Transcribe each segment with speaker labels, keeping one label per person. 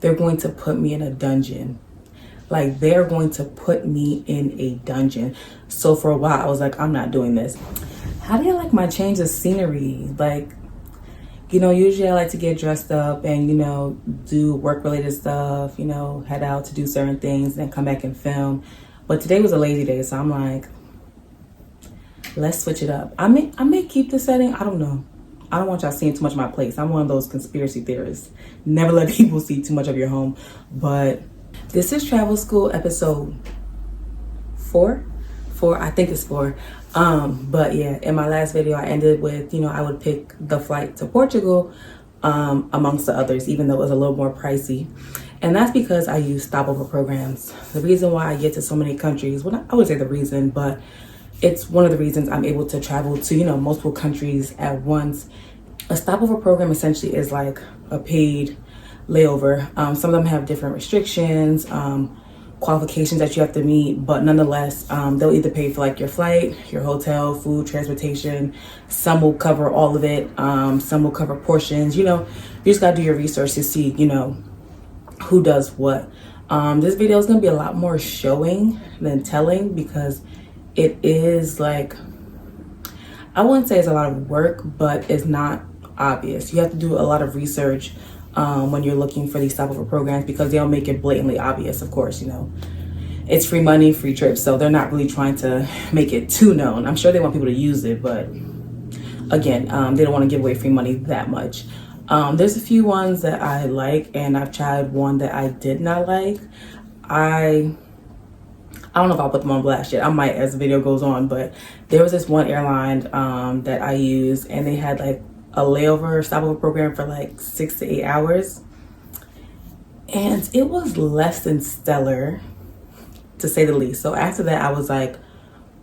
Speaker 1: they're going to put me in a dungeon. Like, they're going to put me in a dungeon. So for a while, I was like, I'm not doing this. How do you like my change of scenery? Like, usually I like to get dressed up and, do work-related stuff, head out to do certain things and then come back and film. But today was a lazy day, so I'm like, let's switch it up. I may keep the setting. I don't know. I don't want y'all seeing too much of my place. I'm one of those conspiracy theorists. Never let people see too much of your home. But this is Travel School episode 4. I think it's 4. But yeah, in my last video, I ended with, I would pick the flight to Portugal amongst the others, even though it was a little more pricey. And that's because I use stopover programs. The reason why I get to so many countries, well, I would say the reason, but it's one of the reasons I'm able to travel to, multiple countries at once. A stopover program essentially is like a paid layover. Some of them have different restrictions, qualifications that you have to meet, but nonetheless, they'll either pay for like your flight, your hotel, food, transportation. Some will cover all of it. Some will cover portions. You just gotta do your research to see, who does what. This video is gonna be a lot more showing than telling because it is like, I wouldn't say it's a lot of work, but it's not obvious. You have to do a lot of research when you're looking for these stopover programs because they'll make it blatantly obvious, of course, It's free money, free trips, so they're not really trying to make it too known. I'm sure they want people to use it, but again, they don't want to give away free money that much. There's a few ones that I like, and I've tried one that I did not like. I don't know if I'll put them on blast yet. I might as the video goes on, but there was this one airline that I used, and they had like a layover stopover program for like 6 to 8 hours. And it was less than stellar, to say the least. So after that, I was like,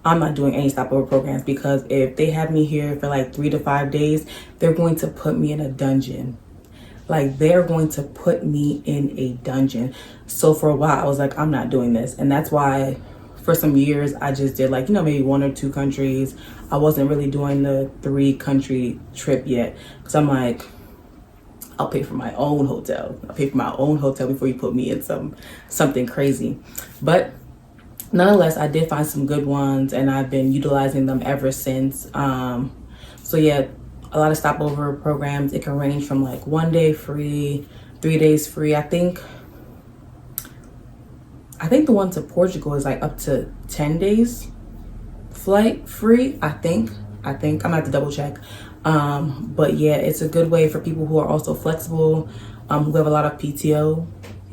Speaker 1: I'm not doing any stopover programs because if they have me here for like 3 to 5 days, they're going to put me in a dungeon. Like, they're going to put me in a dungeon. So for a while, I was like, I'm not doing this. And that's why for some years, I just did like, maybe 1 or 2 countries. I wasn't really doing the 3-country trip yet. Because I'm like, I'll pay for my own hotel. I'll pay for my own hotel before you put me in something crazy. But nonetheless, I did find some good ones, and I've been utilizing them ever since. So yeah, a lot of stopover programs, it can range from like 1 day free, 3 days free. I think the one to Portugal is like up to 10 days flight free. I think I'm gonna have to double check. But yeah, it's a good way for people who are also flexible, who have a lot of PTO.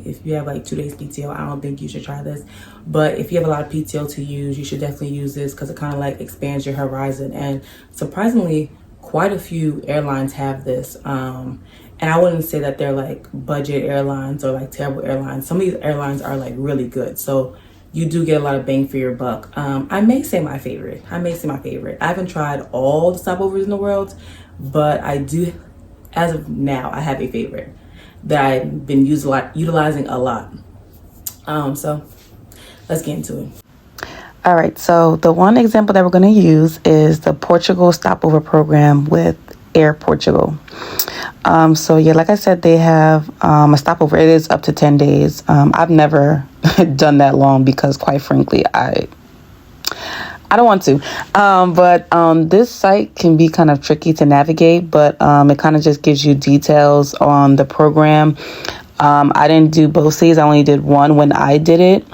Speaker 1: If you have like 2 days PTO, I don't think you should try this. But if you have a lot of PTO to use, you should definitely use this because it kind of like expands your horizon. And surprisingly, quite a few airlines have this. And I wouldn't say that they're like budget airlines or like terrible airlines. Some of these airlines are like really good. So you do get a lot of bang for your buck. I may say my favorite. I haven't tried all the stopovers in the world, but I do, as of now, I have a favorite that I've been utilizing a lot. So let's get into it.
Speaker 2: All right, so the one example that we're going to use is the Portugal stopover program with Air Portugal. So yeah, like I said, they have a stopover. It is up to 10 days. I've never done that long because, quite frankly, I don't want to. But this site can be kind of tricky to navigate, but it kind of just gives you details on the program. I didn't do both cities. I only did one when I did it.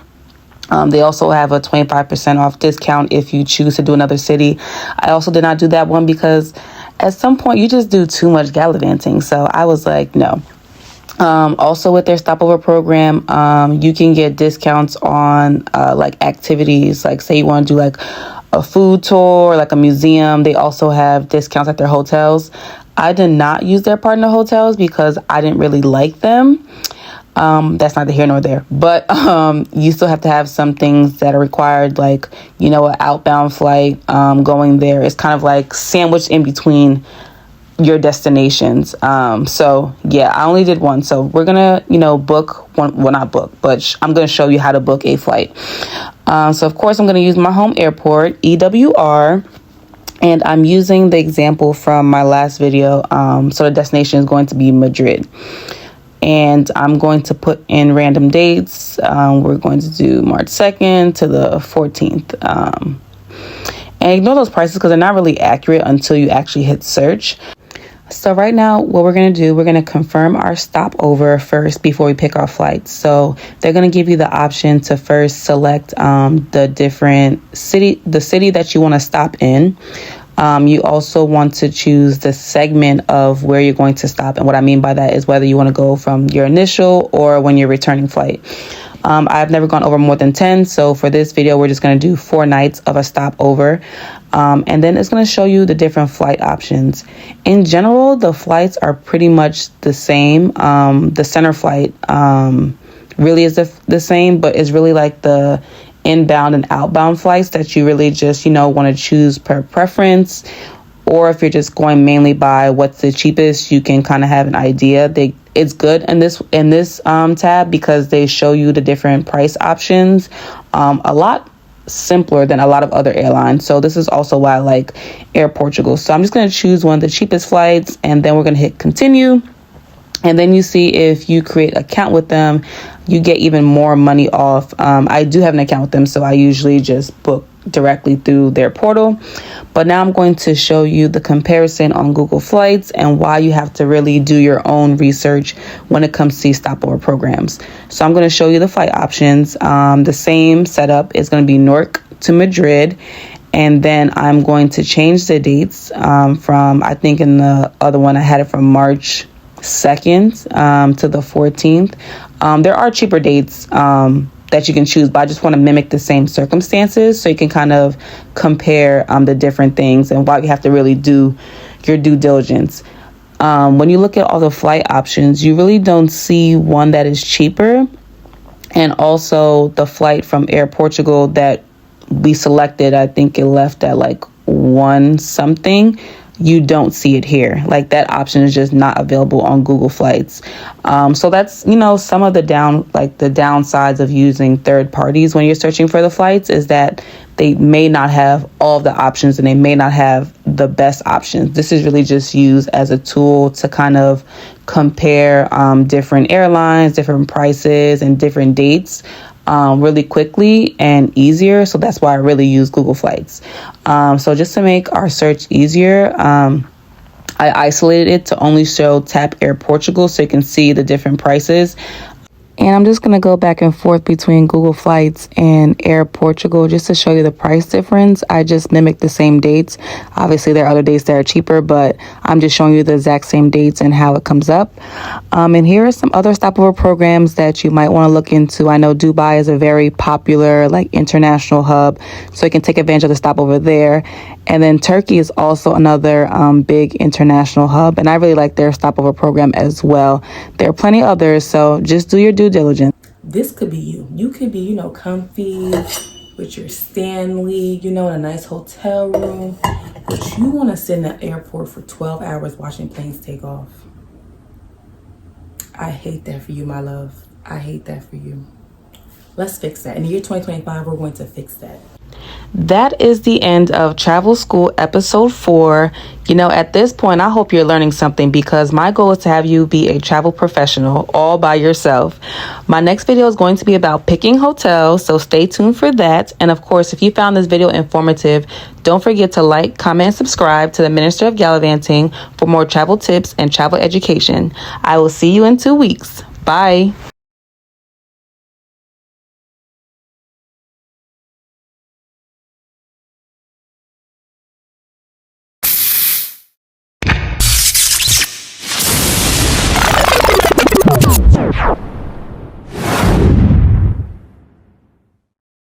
Speaker 2: They also have a 25% off discount if you choose to do another city. I also did not do that one because at some point you just do too much gallivanting. So I was like, no. Also with their stopover program, you can get discounts on like activities. Like say you want to do like a food tour, like a museum. They also have discounts at their hotels. I did not use their partner hotels because I didn't really like them. That's neither here nor there, but you still have to have some things that are required, like, an outbound flight going there. It's kind of like sandwiched in between your destinations. So yeah, I only did one. So we're gonna, book one. Well, not book, but I'm gonna show you how to book a flight. So of course I'm gonna use my home airport, EWR. And I'm using the example from my last video. So the destination is going to be Madrid. and I'm going to put in random dates. We're going to do March 2nd to the 14th. And ignore those prices because they're not really accurate until you actually hit search. So right now, what we're going to do, we're going to confirm our stopover first before we pick our flights. So they're going to give you the option to first select the city that you want to stop in. You also want to choose the segment of where you're going to stop. And what I mean by that is whether you want to go from your initial or when you're returning flight. I've never gone over more than 10. So for this video, we're just going to do 4 nights of a stopover. And then it's going to show you the different flight options. In general, the flights are pretty much the same. The center flight really is the same, but it's really like the inbound and outbound flights that you really just, want to choose per preference. Or if you're just going mainly by what's the cheapest, you can kind of have an idea. It's good in this tab because they show you the different price options a lot simpler than a lot of other airlines. So this is also why I like Air Portugal. So I'm just going to choose one of the cheapest flights, and then we're going to hit continue. And then you see if you create an account with them, you get even more money off. I do have an account with them, so I usually just book directly through their portal. But now I'm going to show you the comparison on Google Flights and why you have to really do your own research when it comes to stopover programs. So I'm going to show you the flight options. The same setup is going to be Newark to Madrid. And then I'm going to change the dates from, I think in the other one, I had it from March 2nd to the 14th. There are cheaper dates that you can choose, but I just want to mimic the same circumstances so you can kind of compare the different things and why you have to really do your due diligence. When you look at all the flight options, you really don't see one that is cheaper. And also the flight from Air Portugal that we selected, I think it left at like 1 something. You don't see it here. Like that option is just not available on Google Flights. So that's, some of the downsides of using third parties when you're searching for the flights is that they may not have all of the options and they may not have the best options. This is really just used as a tool to kind of compare different airlines, different prices, and different dates really quickly and easier. So that's why I really use Google Flights. So just to make our search easier, I isolated it to only show Tap Air Portugal so you can see the different prices. And I'm just going to go back and forth between Google Flights and Air Portugal just to show you the price difference. I just mimicked the same dates. Obviously, there are other dates that are cheaper, but I'm just showing you the exact same dates and how it comes up. And here are some other stopover programs that you might want to look into. I know Dubai is a very popular international hub, so you can take advantage of the stopover there. And then Turkey is also another big international hub, and I really like their stopover program as well. There are plenty of others, so just do your due diligence.
Speaker 1: This could be you. You could be, comfy with your Stanley, in a nice hotel room, but you want to sit in the airport for 12 hours watching planes take off. I hate that for you, my love. I hate that for you. Let's fix that. In the year 2025, we're going to fix that.
Speaker 2: That is the end of Travel School episode 4. At this point, I hope you're learning something because my goal is to have you be a travel professional all by yourself. My next video is going to be about picking hotels, so stay tuned for that. And of course, if you found this video informative, don't forget to like, comment, and subscribe to the Minister of Gallivanting for more travel tips and travel education. I will see you in 2 weeks. Bye.